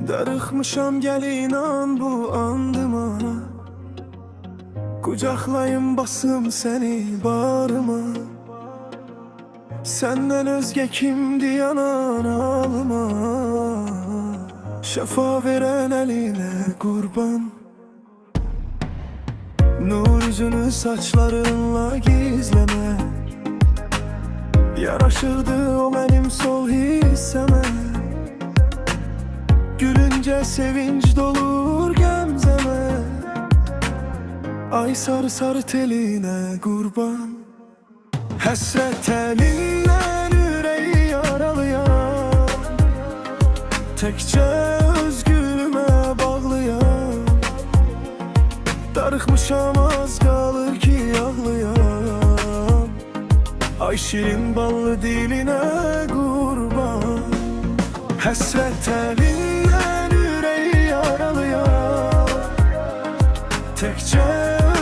Darıxmışam gel inan bu andıma, kucaqlayım basım seni bağrıma. Senden özge kimdi yanan alma, şəfa veren eline kurban. Nur yüzünü saçlarınla gizleme, yaraşırdı o benim sol hisseme. Gülünce sevinç dolur gemzeme, ay sarı sarı teline kurban. Həsrət elindən ürəyi yaralayan, təkcə özgürümə bağlayan. Darıxmışam az qalır ki ağlayan, ay şirin ballı dilinə qurban. Həsrət elindən ürəyi yaralayan, təkcə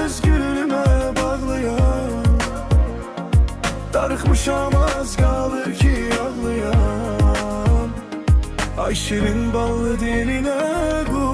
özgürümə bağlayan. Darıxmışam az qalır ki ağlayan, ay şirin ballı dilinə qurban.